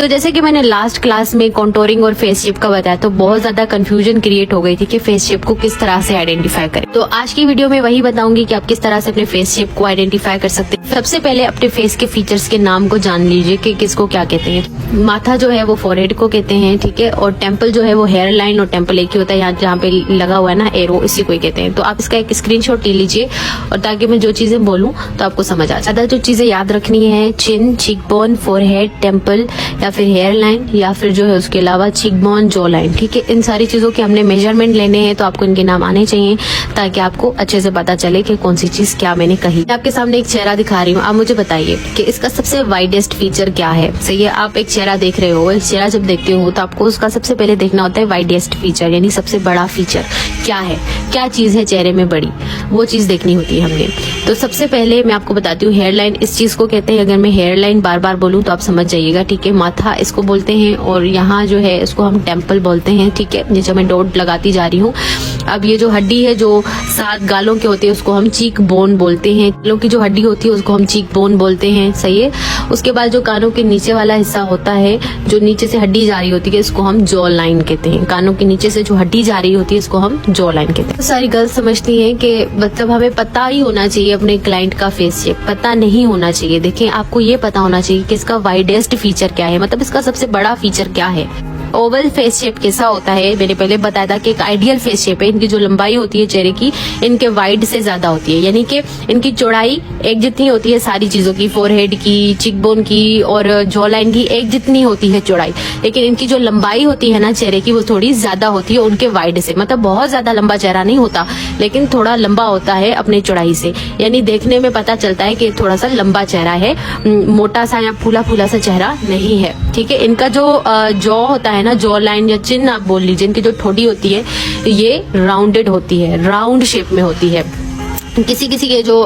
तो जैसे कि मैंने लास्ट क्लास में कॉन्टोरिंग और फेस शेप का बताया, तो बहुत ज्यादा कंफ्यूजन क्रिएट हो गई थी कि फेस शेप को किस तरह से आइडेंटिफाई करें। तो आज की वीडियो में वही बताऊंगी कि आप किस तरह से अपने फेस शेप को आइडेंटिफाई कर सकते हैं। सबसे पहले अपने फेस के फीचर्स के नाम को जान लीजिए कि किसको क्या कहते हैं। माथा जो है वो फोरहेड को कहते हैं, ठीक है, और टेम्पल जो है वो हेयर लाइन, और टेम्पल एक ही होता है यहाँ जहाँ पे लगा हुआ है ना एरो, इसी को ही कहते हैं। तो आप इसका एक स्क्रीनशॉट ले लीजिए, और ताकि मैं जो चीजें बोलूँ तो आपको समझ आ जाए। जो चीजें याद रखनी है, चिन, चीक बोन, फोरहेड, टेम्पल या फिर हेयर लाइन, या फिर जो है उसके अलावा चीक बोन, जॉ लाइन, ठीक है। इन सारी चीजों के हमने मेजरमेंट लेने हैं, तो आपको इनके नाम आने चाहिए ताकि आपको अच्छे से पता चले कि कौन सी चीज क्या मैंने कही। आपके सामने एक चेहरा दिखा रही हूँ, आप मुझे बताइए कि इसका सबसे वाइडेस्ट फीचर क्या है। सही है, आप एक चेहरा देख रहे हो, एक चेहरा जब देखते हो तो आपको उसका सबसे पहले देखना होता है वाइडेस्ट फीचर, यानी सबसे बड़ा फीचर क्या है, क्या चीज है चेहरे में बड़ी, वो चीज देखनी होती है हमने। तो सबसे पहले मैं आपको बताती हूँ हेयर लाइन, इस चीज को कहते हैं। अगर मैं हेयर लाइन बार बार बोलूँ तो आप समझ जाइएगा, ठीक है। माथा इसको बोलते हैं, और यहाँ जो है इसको हम टेम्पल बोलते हैं, ठीक है। नीचे मैं डॉट लगाती जा रही हूँ। अब ये जो हड्डी है जो 7 गालों के होते हैं उसको हम चीक बोन बोलते हैं। गालों की जो हड्डी होती है उसको हम चीक बोन बोलते हैं, सही है। उसके बाद जो कानों के नीचे वाला हिस्सा होता है, जो नीचे से हड्डी जा रही होती है, इसको हम जॉ लाइन कहते हैं। कानों के नीचे से जो हड्डी जा रही होती है इसको हम जॉ लाइन कहते हैं। तो सारी गर्ल्स समझती हैं कि मतलब हमें पता ही होना चाहिए अपने क्लाइंट का फेस शेप, पता नहीं होना चाहिए। देखें, आपको ये पता होना चाहिए कि इसका वाइडेस्ट फीचर क्या है, मतलब इसका सबसे बड़ा फीचर क्या है। ओवल फेस शेप कैसा होता है, मैंने पहले बताया था कि एक आइडियल फेस शेप है। इनकी जो लंबाई होती है चेहरे की, इनके वाइड से ज्यादा होती है, यानी कि इनकी चौड़ाई एक जितनी होती है सारी चीजों की, फोरहेड की, चिकबोन की और जॉ लाइन की एक जितनी होती है चौड़ाई। लेकिन इनकी जो लंबाई होती है ना चेहरे की, वो थोड़ी ज्यादा होती है उनके वाइड से। मतलब बहुत ज्यादा लंबा चेहरा नहीं होता, लेकिन थोड़ा लंबा होता है अपने चौड़ाई से, यानी देखने में पता चलता है कि थोड़ा सा लंबा चेहरा है, मोटा सा या फूला फूला सा चेहरा नहीं है, ठीक है। इनका जो जॉ होता है ना, जॉ लाइन या चिन आप बोल लीजिए, इनकी जो ठोड़ी होती है ये राउंडेड होती है, राउंड शेप में होती है। किसी किसी के जो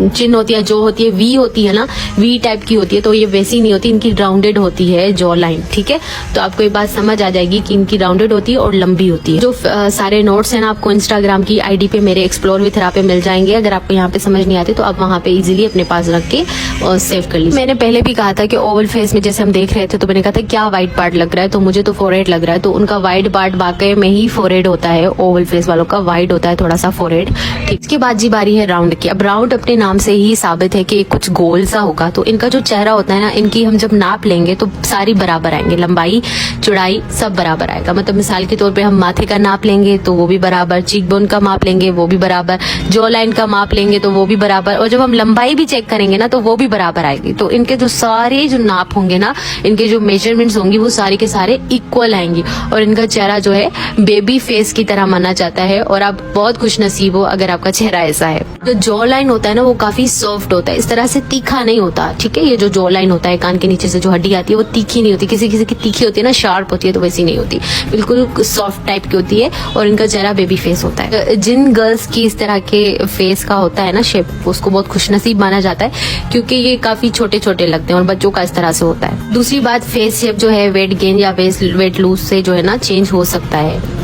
चिन होती है, जो होती है वी होती है ना, वी टाइप की होती है, तो ये वैसी नहीं होती, इनकी राउंडेड होती है जॉ लाइन, ठीक है। तो आपको ये बात समझ आ जाएगी कि इनकी राउंडेड होती है और लंबी होती है। जो सारे नोट्स हैं ना आपको इंस्टाग्राम की आईडी पे मेरे एक्सप्लोर विथ रा पे मिल जाएंगे। अगर आपको यहाँ पे समझ नहीं आते तो आप वहाँ पे इजीली अपने पास रख के और सेव कर लीजिए। मैंने पहले भी कहा था कि ओवल फेस में जैसे हम देख रहे थे, तो मैंने कहा था क्या वाइट पार्ट लग रहा है, तो मुझे तो फोरहेड लग रहा है। तो उनका वाइट पार्ट वाकई में ही फोरहेड होता है, ओवल फेस वालों का वाइड होता है थोड़ा सा फोरहेड, ठीक। इसके बाद जी बारी है राउंड की। अब राउंड अपने नाम से ही साबित है कि कुछ गोल सा होगा। तो इनका जो चेहरा होता है ना, इनकी हम जब नाप लेंगे तो सारी बराबर आएंगे, लंबाई चौड़ाई सब बराबर आएगा। मतलब मिसाल के तौर पे हम माथे का नाप लेंगे तो वो भी बराबर, चीक बोन का माप लेंगे वो भी बराबर, जॉ लाइन का माप लेंगे तो वो भी बराबर, और जब हम लंबाई भी चेक करेंगे ना तो वो भी बराबर आएगी। तो इनके जो सारे जो नाप होंगे ना, इनके जो मेजरमेंट्स होंगी वो सारे के सारे इक्वल आएंगी। और इनका चेहरा जो है बेबी फेस की तरह माना जाता है, और आप बहुत खुश नसीब हो अगर आपका चेहरा ऐसा है। जो जॉ लाइन होता है ना वो काफी सॉफ्ट होता है, इस तरह से तीखा नहीं होता, ठीक है। ये जो जॉ लाइन होता है, कान के नीचे से जो हड्डी आती है वो तीखी नहीं होती, किसी किसी की तीखी होती है ना, शार्प होती है, तो वैसी नहीं होती, बिल्कुल सॉफ्ट टाइप की होती है। और इनका चेहरा बेबी फेस होता है। जिन गर्ल्स की इस तरह के फेस का होता है ना शेप, उसको बहुत खुशनसीब माना जाता है, क्योंकि ये काफी छोटे छोटे लगते हैं और बच्चों का इस तरह से होता है। दूसरी बात, फेस शेप जो है वेट गेन या वेट लूज से जो है ना चेंज हो सकता है।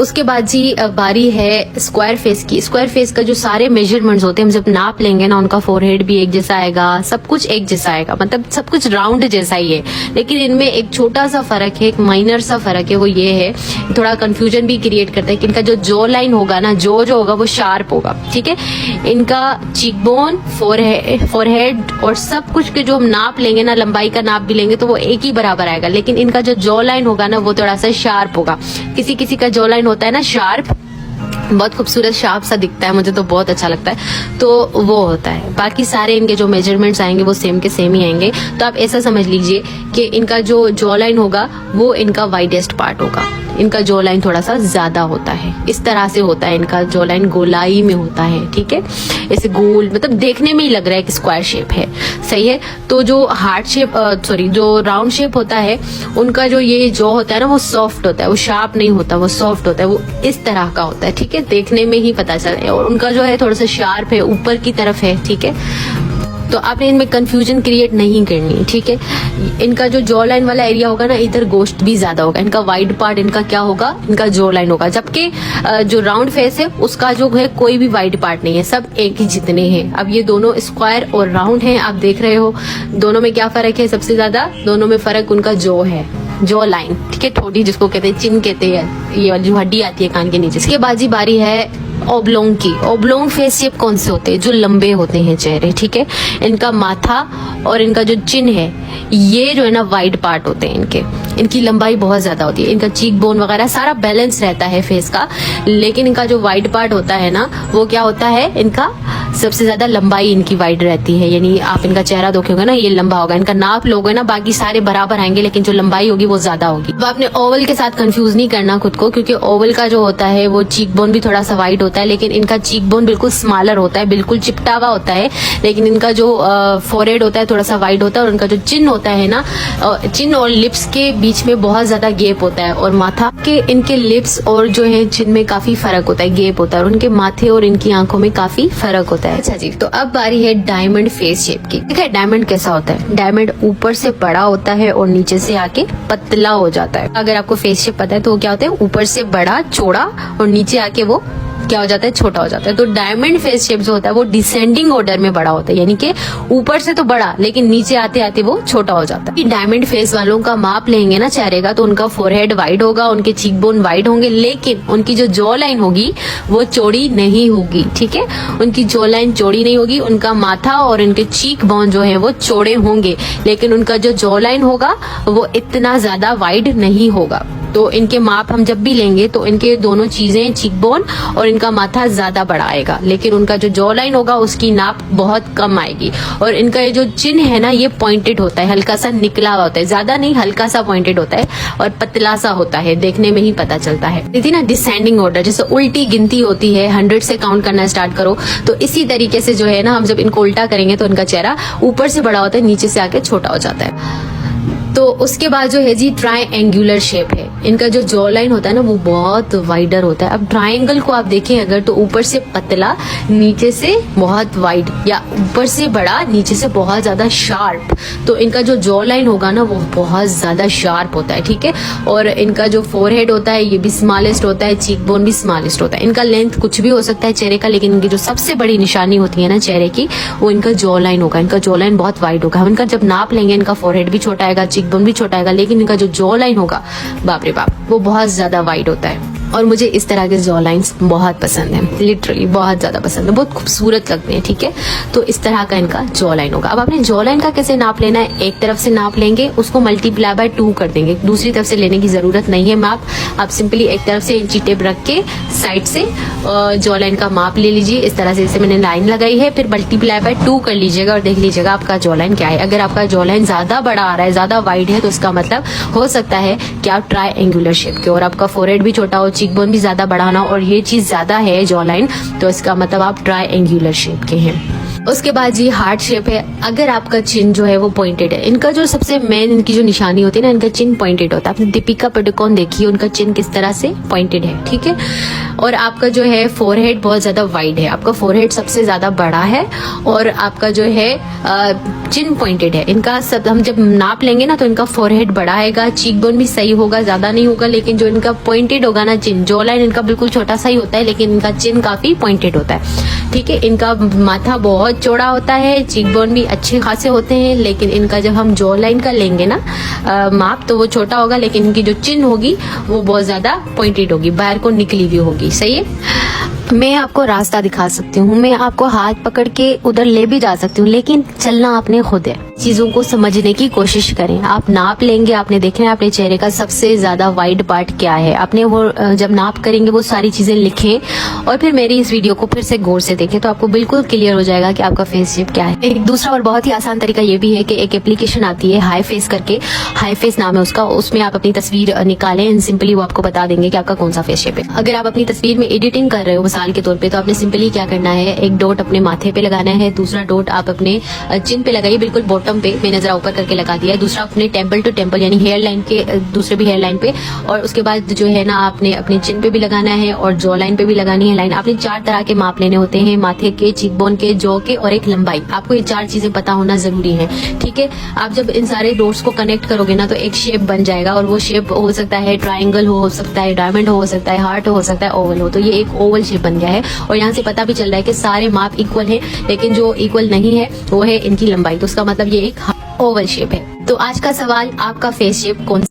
उसके बाद जी बारी है स्क्वायर फेस की। स्क्वायर फेस का जो सारे मेजरमेंट्स होते हैं, हम जब नाप लेंगे ना, उनका फोरहेड भी एक जैसा आएगा, सब कुछ एक जैसा आएगा, मतलब सब कुछ राउंड जैसा ही है। लेकिन इनमें एक छोटा सा फर्क है, एक माइनर सा फर्क है, वो ये है, थोड़ा कंफ्यूजन भी क्रिएट करता है कि इनका जो जॉ लाइन होगा ना, जो होगा वो शार्प होगा, ठीक है। इनका चीकबोन, फोरहेड और सब कुछ के जो हम नाप लेंगे ना, लंबाई का नाप भी लेंगे तो वो एक ही बराबर आएगा। लेकिन इनका जो जॉ लाइन होगा ना वो थोड़ा सा शार्प होगा। किसी किसी का जॉ लाइन होता है ना शार्प, बहुत खूबसूरत शार्प सा दिखता है, मुझे तो बहुत अच्छा लगता है, तो वो होता है। बाकी सारे इनके जो मेजरमेंट्स आएंगे वो सेम के सेम ही आएंगे। तो आप ऐसा समझ लीजिए कि इनका जो जॉ लाइन होगा वो इनका वाइडेस्ट पार्ट होगा, इनका जॉ लाइन थोड़ा सा ज्यादा होता है, इस तरह से होता है। इनका जॉ लाइन गोलाई में होता है, ठीक है, ऐसे गोल, मतलब देखने में ही लग रहा है कि स्क्वायर शेप है, सही है। तो जो हार्ट शेप जो राउंड शेप होता है, उनका जो ये जॉ होता है ना वो सॉफ्ट होता है, वो शार्प नहीं होता, वो सॉफ्ट होता है, वो इस तरह का होता है, ठीक है, देखने में ही पता चलता है। और उनका जो है थोड़ा सा शार्प है, ऊपर की तरफ है, ठीक है। तो आपने इनमें कंफ्यूजन क्रिएट नहीं करनी, ठीक है। इनका जो जॉ लाइन वाला एरिया होगा ना, इधर गोश्त भी ज्यादा होगा। इनका वाइड पार्ट इनका क्या होगा, इनका जॉ लाइन होगा। जबकि जो राउंड फेस है उसका जो है कोई भी वाइड पार्ट नहीं है, सब एक ही जितने हैं। अब ये दोनों स्क्वायर और राउंड हैं, आप देख रहे हो। दोनों में क्या फर्क है, सबसे ज्यादा दोनों में फर्क उनका जॉ है, जॉ लाइन, ठीक है। ठोड़ी जिसको कहते हैं, चिन कहते हैं, ये वाली जो हड्डी आती है कान के नीचे। इसके बाद बारी है ओब्लोंग की। ओब्लोंग फेस शेप कौन से होते हैं, जो लंबे होते हैं चेहरे, ठीक है। इनका माथा और इनका जो चिन है, ये जो है ना वाइड पार्ट होते हैं इनके। इनकी लंबाई बहुत ज्यादा होती है। इनका चीक बोन वगैरह सारा बैलेंस रहता है फेस का, लेकिन इनका जो वाइड पार्ट होता है ना, वो क्या होता है, इनका सबसे ज्यादा लंबाई इनकी वाइड रहती है। यानी आप इनका चेहरा देखोगे ना, ये लंबा होगा। इनका नाप लोगे ना, बाकी सारे बराबर आएंगे, लेकिन जो लंबाई होगी वो ज्यादा होगी। अब आपने ओवल के साथ कंफ्यूज नहीं करना खुद को, क्योंकि ओवल का जो होता है वो चीक बोन भी थोड़ा सा वाइड होता है, लेकिन इनका चीक बोन बिल्कुल स्मॉलर होता है, बिल्कुल चिपटा हुआ होता है। लेकिन इनका जो फोरहेड होता है थोड़ा सा वाइड होता है, और इनका जो चिन होता है ना, चिन और लिप्स के बीच में बहुत ज्यादा गैप होता है, और माथा के इनके लिप्स और जो है चिन में काफी फर्क होता है, गैप होता है, और उनके माथे और इनकी आंखों में काफी फर्क होता है। अच्छा जी, तो अब बारी है डायमंड फेस शेप की। ठीक है, डायमंड कैसा होता है, डायमंड ऊपर से बड़ा होता है और नीचे से आके पतला हो जाता है। अगर आपको फेस शेप पता है तो वो क्या होता है, ऊपर से बड़ा चौड़ा और नीचे आके वो क्या हो जाता है, छोटा हो जाता है। तो डायमंड फेस शेप जो होता है वो डिसेंडिंग ऑर्डर में बड़ा होता है, यानी कि ऊपर से तो बड़ा लेकिन नीचे आते आते वो छोटा हो जाता है। डायमंड फेस वालों का माप लेंगे ना चेहरे का, तो उनका फोरहेड वाइड होगा, उनके चीक बोन वाइड होंगे, लेकिन उनकी जो जॉ लाइन होगी वो चौड़ी नहीं होगी। ठीक है, उनकी जॉ लाइन चौड़ी नहीं होगी। उनका माथा और उनके चीक बोन जो है वो चौड़े होंगे, लेकिन उनका जो जॉ लाइन होगा वो इतना ज्यादा वाइड नहीं होगा। तो इनके माप हम जब भी लेंगे तो इनके दोनों चीजें, चीक बोन और इनका माथा ज्यादा बड़ा आएगा, लेकिन उनका जो जॉ लाइन होगा उसकी नाप बहुत कम आएगी। और इनका ये जो चिन है ना, ये पॉइंटेड होता है, हल्का सा निकला हुआ होता है, ज्यादा नहीं, हल्का सा पॉइंटेड होता है और पतला सा होता है, देखने में ही पता चलता है। देखिए ना, डिसेंडिंग ऑर्डर, जैसे उल्टी गिनती होती है, 100 से काउंट करना स्टार्ट करो, तो इसी तरीके से जो है ना, हम जब इनको उल्टा करेंगे तो इनका चेहरा ऊपर से बड़ा होता है, नीचे से आके छोटा हो जाता है। तो उसके बाद जो है जी ट्रायंगुलर शेप है। इनका जो जॉ लाइन होता है ना वो बहुत वाइडर होता है। अब ट्रायंगल को आप देखें अगर, तो ऊपर से पतला, नीचे से बहुत वाइड, या ऊपर से बड़ा, नीचे से बहुत ज्यादा शार्प। तो इनका जो जॉ लाइन होगा ना वो बहुत ज्यादा शार्प होता है। ठीक है, और इनका जो फोरहेड होता है ये भी स्मॉलेस्ट होता है, चीक बोन भी स्मॉलेस्ट होता है। इनका लेंथ कुछ भी हो सकता है चेहरे का, लेकिन इनकी जो सबसे बड़ी निशानी होती है ना चेहरे की, वो इनका जॉ लाइन होगा। इनका जॉ लाइन बहुत वाइड होगा। हम इनका जब नाप लेंगे, इनका फोरहेड भी छोटा आएगा, चीक बोन भी छोटा आएगा, लेकिन इनका जो जॉ लाइन होगा, बाप रे बाप, वो बहुत ज्यादा वाइड होता है। और मुझे इस तरह के जॉ लाइन्स बहुत पसंद है, लिटरली बहुत ज्यादा पसंद है, बहुत खूबसूरत लगते हैं। ठीक है, तो इस तरह का इनका जॉ लाइन होगा। अब आपने जॉ लाइन का कैसे नाप लेना है, एक तरफ से नाप लेंगे, उसको मल्टीप्लाई बाय 2 कर देंगे, दूसरी तरफ से लेने की जरूरत नहीं है माप। आप सिंपली एक तरफ से इंची टेप रख के साइड से जॉ लाइन का माप ले लीजिए, इस तरह से। जैसे मैंने लाइन लगाई है, फिर मल्टीप्लाई बाय 2 कर लीजिएगा और देख लीजिएगा आपका जॉ लाइन क्या है। अगर आपका जॉ लाइन ज्यादा बड़ा आ रहा है, ज्यादा वाइड है, तो इसका मतलब हो सकता है कि आप ट्रायंगुलर शेप के, और आपका फोरहेड भी छोटा हो, चीक बोन भी ज्यादा बड़ा ना, और ये चीज ज्यादा है जॉ लाइन, तो इसका मतलब आप ट्रायंगुलर शेप के हैं। उसके बाद जी हार्ट शेप है। अगर आपका चिन जो है वो पॉइंटेड है, इनका जो सबसे मेन इनकी जो निशानी होती है ना, इनका चिन पॉइंटेड होता है। आपने दीपिका पादुकोण देखी, उनका चिन किस तरह से पॉइंटेड है। ठीक है, और आपका जो है फोरहेड बहुत ज्यादा वाइड है, आपका फोरहेड सबसे ज्यादा बड़ा है, और आपका जो है चिन पॉइंटेड है। इनका सब हम जब नाप लेंगे ना, तो इनका फोरहेड बड़ा आएगा, चीक बोन भी सही होगा, ज्यादा नहीं होगा, लेकिन जो इनका पॉइंटेड होगा ना चिन, जॉ लाइन इनका बिल्कुल छोटा सा ही होता है, लेकिन इनका चिन काफी पॉइंटेड होता है। ठीक है, इनका माथा बहुत चौड़ा होता है, चीक बोन भी अच्छे खासे होते हैं, लेकिन इनका जब हम जॉ लाइन का लेंगे ना माप, तो वो छोटा होगा, लेकिन इनकी जो चिन होगी वो बहुत ज्यादा पॉइंटेड होगी, बाहर को निकली हुई होगी। सही है, मैं आपको रास्ता दिखा सकती हूँ, मैं आपको हाथ पकड़ के उधर ले भी जा सकती हूँ, लेकिन चलना आपने खुद है। चीजों को समझने की कोशिश करें। आप नाप लेंगे, आपने देखना है अपने चेहरे का सबसे ज्यादा वाइड पार्ट क्या है, आपने वो जब नाप करेंगे वो सारी चीजें लिखें, और फिर मेरी इस वीडियो को फिर से गौर से देखें, तो आपको बिल्कुल क्लियर हो जाएगा कि आपका फेस शेप क्या है। एक दूसरा और बहुत ही आसान तरीका ये भी है कि एक एप्लीकेशन आती है हाई फेस करके, हाई फेस नाम है उसका, उसमें आप अपनी तस्वीर निकालें एंड सिंपली वो आपको बता देंगे कि आपका कौन सा फेस शेप है। अगर आप अपनी तस्वीर में एडिटिंग कर रहे हो मिसाल के तौर पे, तो आपने सिंपली क्या करना है, एक डॉट अपने माथे पे लगाना है, दूसरा डॉट आप अपने चिन पे लगाइए, बिल्कुल बॉटम बॉटम पे मैंने जरा ऊपर करके लगा दिया है, दूसरा अपने टेम्पल टू टेम्पल यानी हेयर लाइन के दूसरे भी हेयर लाइन पे, और उसके बाद जो है ना आपने अपने चिन पे भी लगाना है और जॉ लाइन पे भी लगानी है लाइन। आपने 4 तरह के माप लेने होते हैं, माथे के, चीक बोन के, जॉ के और एक लंबाई। आपको ये 4 चीजें पता होना जरूरी है, ठीक है। आप जब इन सारे डॉट्स को कनेक्ट करोगे ना तो एक शेप बन जाएगा, और वो शेप हो सकता है ट्राइंगल हो सकता है डायमंड हो सकता है हार्ट हो सकता है ओवल हो। तो ये एक ओवल शेप बन गया है, और यहाँ से पता भी चल रहा है कि सारे माप इक्वल है, लेकिन जो इक्वल नहीं है वो है इनकी लंबाई। तो उसका मतलब ये एक ओवल शेप है। तो आज का सवाल, आपका फेस शेप कौन